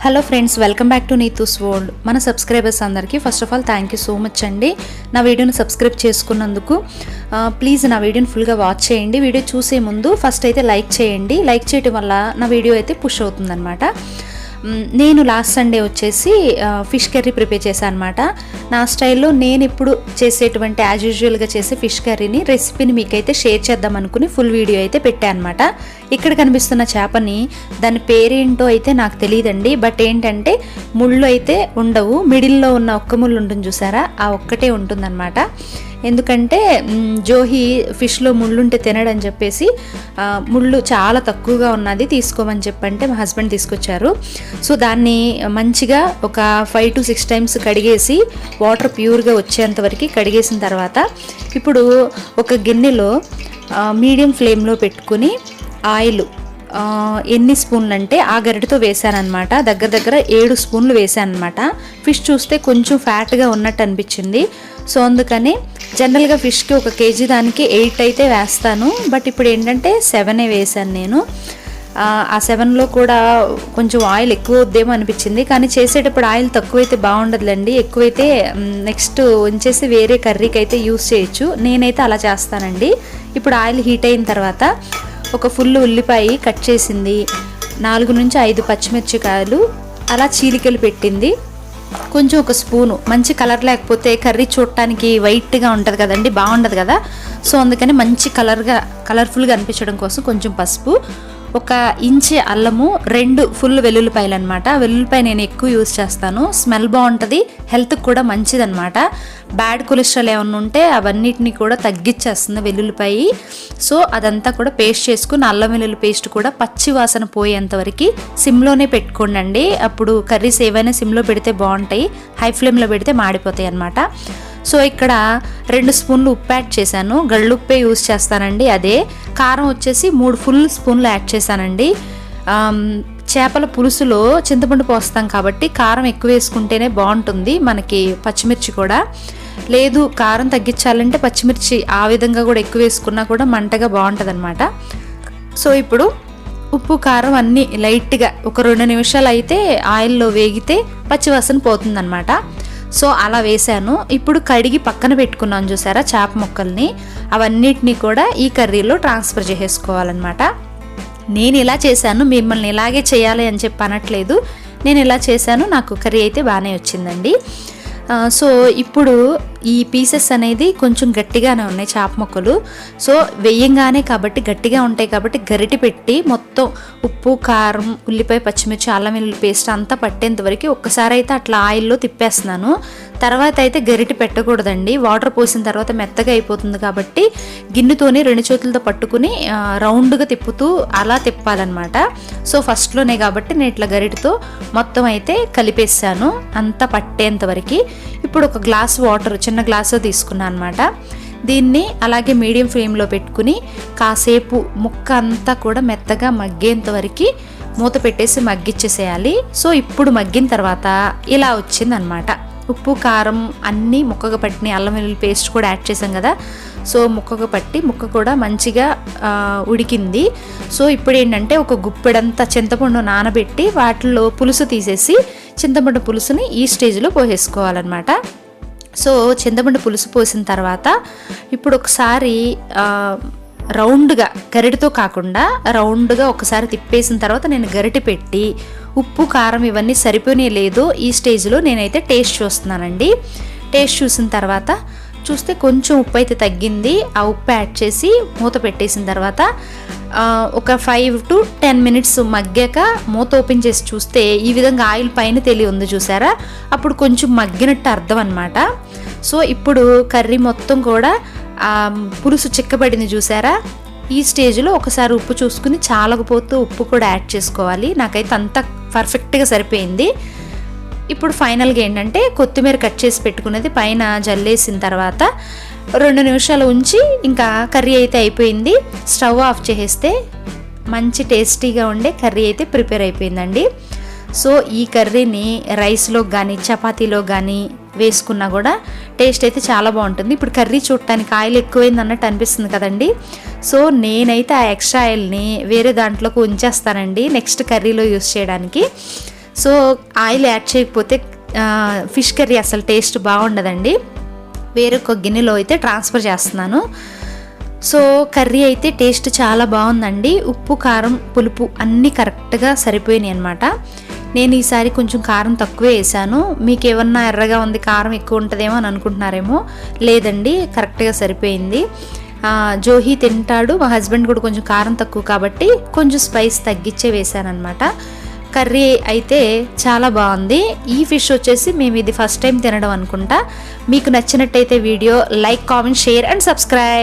Hello friends, welcome back to Neetu's world. మన subscribers అందరికీ first of all thank you so much అండి. నా వీడియోని సబ్స్క్రైబ్ చేసుకున్నందుకు. ప్లీజ్ నా వీడియోని ఫుల్గా వాచ్ చేయండి. వీడియో చూసే ముందు ఫస్ట్ అయితే లైక్ చేయండి. లైక్ చేయడం వల్ల నా వీడియో అయితే పుష్ అవుతుందన్నమాట. నేను లాస్ట్ సండే వచ్చేసి ఫిష్ కర్రీ ప్రిపేర్ చేశాను అనమాట. నా స్టైల్లో నేను ఇప్పుడు చేసేటువంటి యాజ్ యూజువల్గా చేసే ఫిష్ కర్రీని రెసిపీని మీకైతే షేర్ చేద్దాం అనుకుని ఫుల్ వీడియో అయితే పెట్టాను అనమాట. ఇక్కడ కనిపిస్తున్న చేపని దాని పేరేంటో అయితే నాకు తెలియదండి. బట్ ఏంటంటే ముళ్ళు అయితే ఉండవు, మిడిల్లో ఉన్న ఒక్క ముళ్ళు ఉంటుంది చూసారా, ఆ ఒక్కటే ఉంటుందన్నమాట. ఎందుకంటే జోహి ఫిష్లో ముళ్ళుంటే తినడని చెప్పేసి ముళ్ళు చాలా తక్కువగా ఉన్నది తీసుకోమని చెప్పంటే మా హస్బెండ్ తీసుకొచ్చారు. సో దాన్ని మంచిగా ఒక 5 to 6 times కడిగేసి వాటర్ ప్యూర్గా వచ్చేంత వరకు కడిగేసిన తర్వాత ఇప్పుడు ఒక గిన్నెలో మీడియం ఫ్లేమ్లో పెట్టుకుని ఆయిల్ ఎన్ని స్పూన్లు అంటే ఆ గరిటతో వేసానమాట. దగ్గర 7 స్పూన్లు వేసానమాట. ఫిష్ చూస్తే కొంచెం ఫ్యాట్గా ఉన్నట్టు అనిపించింది. సో అందుకని జనరల్గా ఫిష్కి 1 kg దానికి 8 అయితే వేస్తాను. బట్ ఇప్పుడు ఏంటంటే 7 వేసాను నేను. ఆ 7లో కూడా కొంచెం ఆయిల్ ఎక్కువ వద్దేమో అనిపించింది. కానీ చేసేటప్పుడు ఆయిల్ తక్కువైతే బాగుండదులేండి, ఎక్కువైతే నెక్స్ట్ ఉంచేసి వేరే కర్రీకి అయితే యూస్ చేయొచ్చు. నేనైతే అలా చేస్తానండి. ఇప్పుడు ఆయిల్ హీట్ అయిన తర్వాత ఒక ఫుల్ ఉల్లిపాయ కట్ చేసింది, 4 నుంచి 5 పచ్చిమిర్చికాయలు అలా చీలికలు పెట్టింది, కొంచెం 1 స్పూను. మంచి కలర్ లేకపోతే కర్రీ చూడటానికి వైట్గా ఉంటుంది కదండి, బాగుండదు కదా. సో అందుకని మంచి కలర్ఫుల్గా అనిపించడం కోసం కొంచెం పసుపు, 1 ఇంచ్ అల్లము, 2 ఫుల్ వెల్లుల్లిపాయలు అనమాట. వెల్లుల్లిపాయ నేను ఎక్కువ యూజ్ చేస్తాను, స్మెల్ బాగుంటుంది, హెల్త్కి కూడా మంచిదన్నమాట. బ్యాడ్ కొలెస్ట్రాల్ ఏమన్నా ఉంటే అవన్నిటిని కూడా తగ్గించేస్తుంది వెల్లుల్లిపాయ. సో అదంతా కూడా పేస్ట్ చేసుకుని అల్లం వెల్లుల్లి పేస్ట్ కూడా పచ్చి వాసన పోయేంత వరకు సిమ్లోనే పెట్టుకోండి. అప్పుడు కర్రీస్ ఏవైనా సిమ్లో పెడితే బాగుంటాయి, హై ఫ్లేమ్లో పెడితే మాడిపోతాయి అన్నమాట. సో ఇక్కడ 2 స్పూన్లు ఉప్పు యాడ్ చేశాను, గళ్ళుప్పే యూజ్ చేస్తానండి. అదే కారం వచ్చేసి 3 ఫుల్ స్పూన్లు యాడ్ చేశానండి. చేపల పులుసులో చింతపండు పోస్తాం కాబట్టి కారం ఎక్కువ వేసుకుంటేనే బాగుంటుంది మనకి. పచ్చిమిర్చి కూడా లేదు, కారం తగ్గించాలంటే పచ్చిమిర్చి ఆ విధంగా కూడా ఎక్కువ వేసుకున్నా కూడా మంటగా బాగుంటుంది అనమాట. సో ఇప్పుడు ఉప్పు కారం అన్నీ లైట్గా ఒక 2 నిమిషాలు అయితే ఆయిల్లో వేగితే పచ్చివాసన పోతుందన్నమాట. సో అలా వేసాను. ఇప్పుడు కడిగి పక్కన పెట్టుకున్నాను చూసారా చేప ముక్కల్ని, అవన్నిటినీ కూడా ఈ కర్రీలో ట్రాన్స్ఫర్ చేసేసుకోవాలన్నమాట. నేను ఇలా చేశాను, మిమ్మల్ని ఇలాగే చేయాలి అని చెప్పి అనట్లేదు. నేను ఇలా చేశాను, నాకు కర్రీ అయితే బాగానే వచ్చిందండి. సో ఇప్పుడు ఈ పీసెస్ అనేది కొంచెం గట్టిగానే ఉన్నాయి చేప ముక్కలు. సో వేయంగానే కాబట్టి గట్టిగా ఉంటాయి కాబట్టి గరిటె పెట్టి మొత్తం ఉప్పు కారం ఉల్లిపాయ పచ్చిమిర్చి అల్లం వెల్లుల్లి పేస్ట్ అంతా పట్టేంత వరకు ఒక్కసారి అయితే అట్లా ఆయిల్లో తిప్పేస్తున్నాను. తర్వాత అయితే గరిటె పెట్టకూడదండి, వాటర్ పోసిన తర్వాత మెత్తగా అయిపోతుంది కాబట్టి గిన్నెతోని 2 చేతులతో పట్టుకుని రౌండ్గా తిప్పుతూ అలా తిప్పాలన్నమాట. సో ఫస్ట్లోనే కాబట్టి నేను ఇట్లా గరిటెతో మొత్తం అయితే కలిపేసాను అంతా పట్టేంత వరకు. ఇప్పుడు 1 గ్లాస్ వాటర్ చిన్న గ్లాసు తీసుకున్నాను అనమాట. దీన్ని అలాగే మీడియం ఫ్లేమ్లో పెట్టుకుని కాసేపు ముక్క అంతా కూడా మెత్తగా మగ్గేంత వరకు మూత పెట్టేసి మగ్గిచ్చేసేయాలి. సో ఇప్పుడు మగ్గిన తర్వాత ఇలా వచ్చిందనమాట. ఉప్పు కారం అన్నీ ముక్కగా పట్టినాయి, అల్లం వెల్లుల్లి పేస్ట్ కూడా యాడ్ చేసాం కదా. సో ముక్కగా పట్టి ముక్క కూడా మంచిగా ఉడికింది. సో ఇప్పుడు ఏంటంటే 1 గుప్పెడంతా చింతపండు నానబెట్టి వాటిలో పులుసు తీసేసి చింతపండు పులుసుని ఈ స్టేజ్లో పోసేసుకోవాలన్నమాట. సో చింతపండు పులుసు పోసిన తర్వాత ఇప్పుడు ఒకసారి రౌండ్గా గరిటెతో కాకుండా రౌండ్గా ఒకసారి తిప్పేసిన తర్వాత నేను గరిటె పెట్టి ఉప్పు కారం ఇవన్నీ సరిపోయినాయి లేదో ఈ స్టేజ్లో నేనైతే టేస్ట్ చూస్తున్నానండి. టేస్ట్ చూసిన తర్వాత చూస్తే కొంచెం ఉప్పు అయితే తగ్గింది. ఆ ఉప్పు యాడ్ చేసి మూత పెట్టేసిన తర్వాత ఒక 5 to 10 minutes మగ్గాక మూత ఓపెన్ చేసి చూస్తే ఈ విధంగా ఆయిల్ పైన ఉంది చూసారా, అప్పుడు కొంచెం మగ్గినట్టు అర్థం అనమాట. సో ఇప్పుడు కర్రీ మొత్తం కూడా పులుసు చిక్కబడింది చూసారా. ఈ స్టేజ్లో ఒకసారి ఉప్పు చూసుకుని చాలకపోతే ఉప్పు కూడా యాడ్ చేసుకోవాలి. నాకైతే అంత పర్ఫెక్ట్గా సరిపోయింది. ఇప్పుడు ఫైనల్గా ఏంటంటే కొత్తిమీర కట్ చేసి పెట్టుకున్నది పైన జల్లేసిన తర్వాత 2 నిమిషాలు ఉంచి ఇంకా కర్రీ అయితే అయిపోయింది. స్టవ్ ఆఫ్ చేసేస్తే మంచి టేస్టీగా ఉండే కర్రీ అయితే ప్రిపేర్ అయిపోయిందండి. సో ఈ కర్రీని రైస్లో కానీ చపాతీలో కానీ వేసుకున్నా కూడా టేస్ట్ అయితే చాలా బాగుంటుంది. ఇప్పుడు కర్రీ చూడటానికి ఆయిల్ ఎక్కువైంది అన్నట్టు అనిపిస్తుంది కదండి. సో నేనైతే ఆ ఎక్స్ట్రా ఆయిల్ని వేరే దాంట్లోకి ఉంచేస్తానండి నెక్స్ట్ కర్రీలో యూస్ చేయడానికి. సో ఆయిల్ యాడ్ చేయకపోతే ఫిష్ కర్రీ అసలు టేస్ట్ బాగుండదండి. వేరొక గిన్నెలో అయితే ట్రాన్స్ఫర్ చేస్తున్నాను. సో కర్రీ అయితే టేస్ట్ చాలా బాగుందండి. ఉప్పు, కారం, పులుపు అన్నీ కరెక్ట్గా సరిపోయినాయి అనమాట. నేను ఈసారి కొంచెం కారం తక్కువే వేసాను. మీకు ఏమన్నా ఎర్రగా ఉంది, కారం ఎక్కువ ఉంటుందేమో అని అనుకుంటున్నారేమో. లేదండి, కరెక్ట్గా సరిపోయింది. జోహి తింటాడు, మా హస్బెండ్ కూడా కొంచెం కారం తక్కువ కాబట్టి కొంచెం స్పైస్ తగ్గించే వేసానమాట. కర్రీ అయితే చాలా బాగుంది. ఈ ఫిష్ వచ్చేసి మేము ఇది ఫస్ట్ టైం తినడం అనుకుంటా. మీకు నచ్చినట్టయితే video like, comment, share and subscribe.